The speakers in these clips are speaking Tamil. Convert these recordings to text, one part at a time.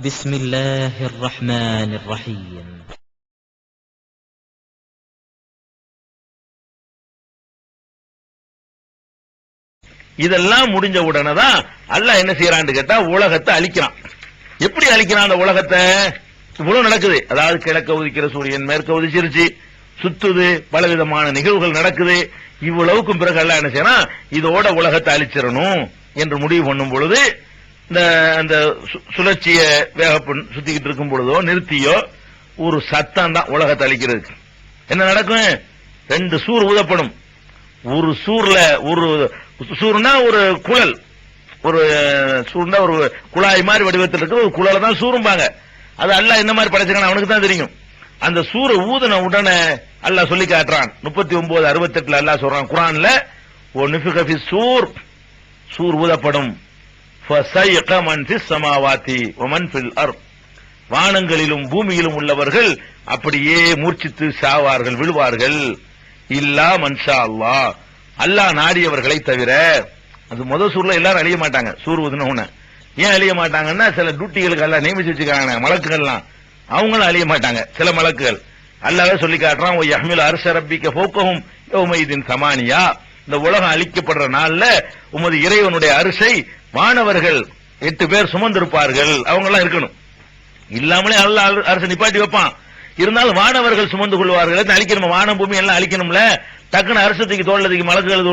بسم الله الرحمن الرحيم. இதெல்லாம் முடிஞ்ச உடனே தான் அல்லாஹ் என்ன செய்யறான்னு கேட்டா உலகத்தை அழிக்கிறான். எப்படி அழிக்கிறான் அந்த உலகத்தை? இவ்வளவு நடக்குது. அதாவது கிழக்க உதிக்கிற சூரியன் மேற்க உதிச்சிருச்சு, சுத்துது, பலவிதமான நிகழ்வுகள் நடக்குது. இவ்வளவுக்கும் பிறகு அல்லாஹ் என்ன செய்யறான்? இதோட உலகத்தை அழிச்சிடணும் என்று முடிவு பண்ணும் பொழுது அந்த சுழற்சிய சுத்திக்கிட்டு இருக்கும் பொழுதோ நிறுத்தியோ ஒரு சத்தம் தான் உலகத்தை அழிக்கிறதுக்கு. என்ன நடக்கும்? 2 சூர் ஊதப்படும். ஒரு சூர்ல ஒரு சூர்னா ஒரு குழல், ஒரு சூர்னா ஒரு குழாய் மாதிரி வடிவத்தில் இருக்கு. ஒரு குழலை தான் சூரும்பாங்க. அது அல்லாஹ் என்ன மாதிரி படைச்சிருக்கான் அவனுக்கு தான் தெரியும். அந்த சூரை ஊதுன உடனே அல்லாஹ் சொல்லி காட்டுறான். 39:68 அல்லாஹ் சொல்றான் குர்ஆன்ல, "ஒ நிஃபிக ஃபி சூர்", சூர் ஊதப்படும். ஃபஸைக மன் ஃபிஸ் ஸமாவாதி வ மன் ஃபில் அர்த், வானங்களிலும் பூமியிலும் உள்ளவர்கள் அப்படியே மூர்ச்சித்து சாவார்கள், விழுவார்கள். இல்லா மன்ஷா அல்லாஹ், அல்லாஹ் நாடியவர்களை தவிர. அது முதல் சூர்ல எல்லாரும் அழிய மாட்டாங்க. சூர் ஊதுன ஏன் அழிய மாட்டாங்கன்னா சில டியூட்டிகளுக்கு எல்லாம் நியமிச்சு வச்சுக்காங்க மலக்குகள்லாம், அவங்களும் அழிய மாட்டாங்க. சில மலக்குகள் அல்லாஹ்வே சொல்லி காட்டுறான், "ஒ யஹ்மில் அர்ஷ ரப்பிக ஃபௌகஹும் யௌமைதின் சமானியா", இந்த உலகம் அழிக்கப்படுற நாள்ல உமது இறைவனுடைய அரிசை வானவர்கள் 8 பேர் சுமந்திருப்பார்கள். அவங்க எல்லாம் இருக்கணும். இல்லாமலே அல்லாஹ் அரசை நிப்பாட்டி வைப்பான். இருந்தாலும் வானவர்கள் சுமந்து கொள்வார்கள். அழிக்கணும், வானம் பூமி எல்லாம் அழிக்கணும்ல. டக்குன்னு அரசத்துக்கு தோல்லதுக்கு மலக்குகள்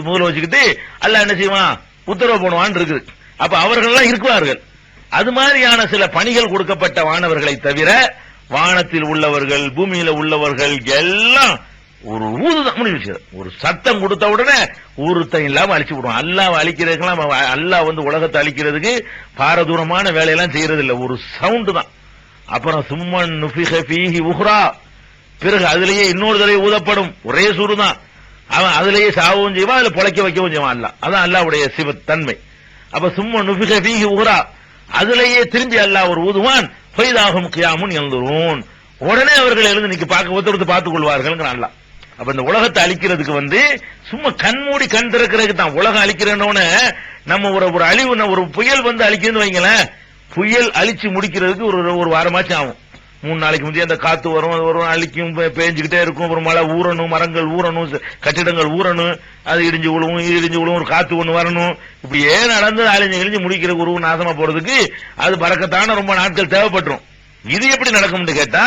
முதல்ல வச்சுக்கிட்டு அல்லாஹ் என்ன செய்வான்? உத்தரவு போடுவான் இருக்குது. அப்ப அவர்கள் எல்லாம் இருக்குவார்கள். அது மாதிரியான சில பணிகள் கொடுக்கப்பட்ட வானவர்களை தவிர வானத்தில் உள்ளவர்கள் பூமியில உள்ளவர்கள் எல்லாம் ஒரு ஊதுதான் முடிவு. ஒரு சத்தம் கொடுத்த உடனே ஊருத்தம் இல்லாம அழிச்சு விடுவான். அல்லாஹ் அழிக்கிறதுக்கெல்லாம் அல்லாஹ் உலகத்தை அழிக்கிறதுக்கு பாரதூரமான வேலையெல்லாம் செய்யறது இல்ல, ஒரு சவுண்ட் தான். அப்புறம் சும்மன் நுஃபிக ஃபீஹி உஹ்ரா, பிறகு அதிலேயே இன்னொரு தடவை ஊதப்படும். ஒரே சூறு தான். அவன் அதிலேயே சாவும் செய்வான், அதுல பொழைக்க வைக்கவும் செய்வான். அல்லாஹ் அதான் அல்லாஹ்வுடைய சிவத்தன்மை. அப்ப சும்மன் நுஃபிக ஃபீஹி உஹ்ரா, அதிலேயே திரும்பி அல்லாஹ் ஒரு ஊதுவான். ஃபைதாஹும் கியாமுன் யன்துரூன், உடனே அவர்கள் எழுந்து நிக்க ஒருத்தர் பார்த்துக் கொள்வார்கள் அல்லாஹ். அப்ப இந்த உலகத்தை அழிக்கிறதுக்கு சும்மா கண்மூடி கண் திறக்கிறதுக்கு தான். உலகம் அழிக்கிறோன்னு நம்ம ஒரு அழிவு, ஒரு புயல் அழிக்கிறது வைங்களேன், புயல் அழிச்சு முடிக்கிறதுக்கு ஒரு வாரமாச்சும் ஆகும். 3 நாளைக்கு முந்தைய அந்த காத்து வரும், அது வரும், அழிக்கும், பேஞ்சுக்கிட்டே இருக்கும். ஒரு மழை ஊறணும், மரங்கள் ஊறணும், கட்டிடங்கள் ஊறணும், அது இடிஞ்சு விழுவும், ஒரு காத்து ஒண்ணு வரணும். இப்படியே நடந்து அழிஞ்சு முடிக்கிற ஒரு நாசமா போறதுக்கு அது பறக்கத்தான ரொம்ப நாட்கள் தேவைப்பட்டுரும். இது எப்படி நடக்கும்னு கேட்டா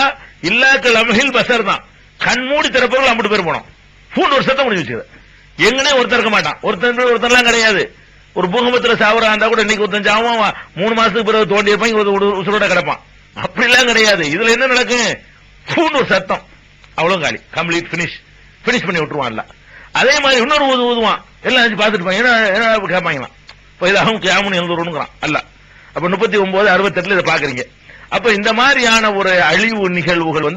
இல்லாக்கள் அமஹில் பசர் தான். கண்மூடி திறப்பவர்கள் அம்பிட்டு பேர் போனோம். பூண்டு ஒரு சத்தம் முடிஞ்சு வச்சு எங்கனே ஒருத்தர் இருக்க மாட்டான். ஒருத்தர்லாம் கிடையாது. ஒரு பூகம்பத்துல சாவரா இருந்தா கூட இன்னைக்கு ஒருத்தன் சாவும் 3 மாசத்துக்கு பிறகு தோண்டி இருப்பாங்க, உசுரோட கிடப்பான். அப்படிலாம் கிடையாது. இதுல என்ன நடக்கும்? பூண்டு ஒரு சத்தம், அவ்வளவு காலி, கம்ப்ளீட் பினிஷ் பண்ணி விட்டுருவான். அதே மாதிரி இன்னொரு ஊதுவான், எல்லாம் பார்த்துட்டு கேட்பாங்களாம். இதாகவும் கேமுன்னு எழுதுறோம்ங்கிறான் அல்ல. அப்ப 39:68 இதை பாக்குறீங்க. அப்ப இந்த மாதிரியான ஒரு அழிவு நிகழ்வுகள்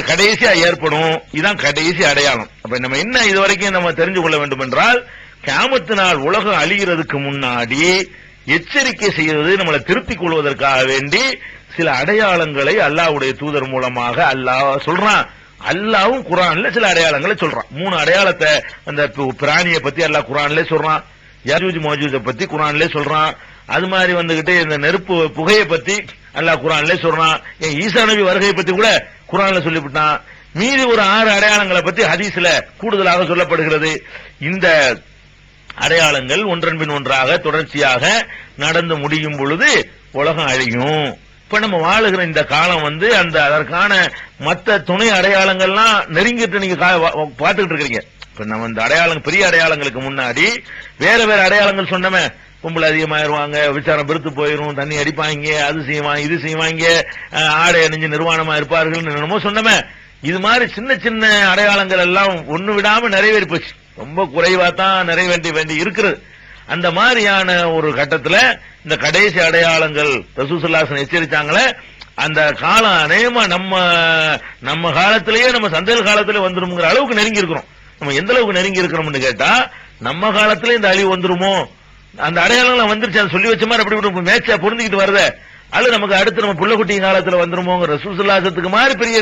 கடைசியா ஏற்படும். இதுதான் கடைசி அடையாளம். அப்ப நம்ம என்ன இதுவரைக்கும் நம்ம தெரிஞ்சு கொள்ள வேண்டும் என்றால், கியாமத்து நாள் உலகம் அழிகிறதுக்கு முன்னாடி எச்சரிக்கை செய்வது, நம்மளை திருத்திக் கொள்வதற்காக வேண்டி சில அடையாளங்களை அல்லாஹ்வுடைய தூதர் மூலமாக அல்லாஹ் சொல்றான். அல்லாஹ்வும் குர்ஆன்ல சில அடையாளங்களை சொல்றான். 3 அடையாளத்தை அந்த பிராணியை பத்தி அல்லாஹ் குர்ஆன்ல சொல்றான். யஜூஜ் மஜூஜை பத்தி குர்ஆன்ல சொல்றான். அது மாதிரி இந்த நெருப்பு புகையை பத்தி அல்லாஹ் குர்ஆன்ல சொல்றான். ஈசா நபி வருகை பத்தி கூட குர்ஆன்ல சொல்லிவிட்டான். மீதி ஒரு 6 அடையாளங்களை பத்தி ஹதீஸ்ல கூடுதலாக சொல்லப்படுகிறது. இந்த அடையாளங்கள் ஒன்றன் பின் ஒன்றாக தொடர்ச்சியாக நடந்து முடியும் பொழுது உலகம் அழியும். இப்ப நம்ம வாழுகிற இந்த காலம் அந்த அதற்கான மற்ற துணை அடையாளங்கள்லாம் நெருங்கிட்டு நீங்க பார்த்துக்கிட்டு இருக்கிறீங்க. இப்ப நம்ம இந்த அடையாளம், பெரிய அடையாளங்களுக்கு முன்னாடி வேற அடையாளங்கள் சொன்னமே, கும்பல் அதிகமாயிருவாங்க, விசாரம் பெருத்து போயிரும், தண்ணி அடிப்பாங்க, அது செய்வாங்க, இது செய்வாங்க, ஆடை அணிஞ்சு நிர்வாணமா இருப்பார்கள் என்னமோ சொன்னமே. இது மாதிரி சின்ன சின்ன அடையாளங்கள் எல்லாம் ஒண்ணு விடாம நிறைவேறி போச்சு. ரொம்ப குறைவா தான் நிறைவேற்றி வேண்டி இருக்கிறது. அந்த மாதிரியான ஒரு கட்டத்துல இந்த கடைசி அடையாளங்கள் ரசூலுல்லாஹி ஸல்லல்லாஹு அலைஹி வஸல்லம் எச்சரித்தாங்களே, அந்த காலம் அநேகமா நம்ம காலத்திலேயே நம்ம சந்தையில் காலத்திலே வந்துருங்கிற அளவுக்கு நெருங்கி இருக்கிறோம். நம்ம எந்த அளவுக்கு நெருங்கி இருக்கிறோம்னு கேட்டா, நம்ம காலத்திலே இந்த அழிவு வந்துருமோ, அந்த அடையாளங்கள் வந்துருச்சு, அதை சொல்லி வச்ச மாதிரி அப்படி மேட்சா பொருந்திக்கிட்டு வருது. அது நமக்கு அடுத்து நம்ம புள்ளக்குட்டி காலத்துல வந்துருமோங்கிற ரசூலுல்லாஹி ஸல்லல்லாஹு அலைஹி வஸல்லம் மாதிரி பெரிய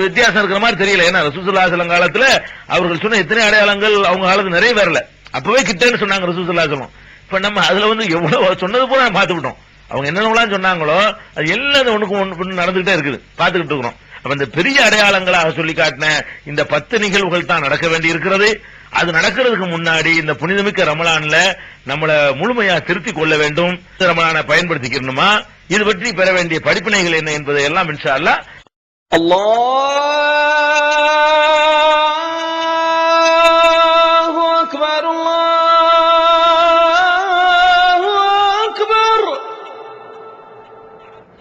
வித்தியாசம் இருக்கிற மாதிரி தெரியல. ஏன்னா ரசூலுல்லாஹி ஸல்லல்லாஹு அலைஹி வஸல்லம் காலத்துல அவர்கள் சொன்ன எத்தனை அடையாளங்கள் அவங்க காலத்துல நிறைய வரல. அப்பவே கிட்டன்னு சொன்னாங்க ரசூலுல்லாஹி ஸல்லல்லாஹு அலைஹி வஸல்லம். இப்ப நம்ம அதுல எவ்வளவு சொன்னது போல பார்த்து விட்டோம். அவங்க என்னென்னலாம் சொன்னாங்களோ அது எல்லாம் ஒண்ணுக்கு ஒண்ணு நடந்துகிட்டே இருக்குது, பார்த்துக்கிட்டு இருக்கிறோம். அப்ப இந்த பெரிய அடையாளங்களாக சொல்லி காட்டின இந்த 10 நிகழ்வுகள் தான் நடக்க வேண்டி இருக்கிறது. அது நடக்கிறதுக்கு முன்னாடி இந்த புனிதமிக்க ரமலான்ல நம்மள முழுமையா திருத்திக் கொள்ள வேண்டும். ரமலானை பயன்படுத்திக்கணுமா, இது பற்றி பெற வேண்டிய படிப்பினைகள் என்ன என்பதை எல்லாம் இன்ஷா அல்லாஹ்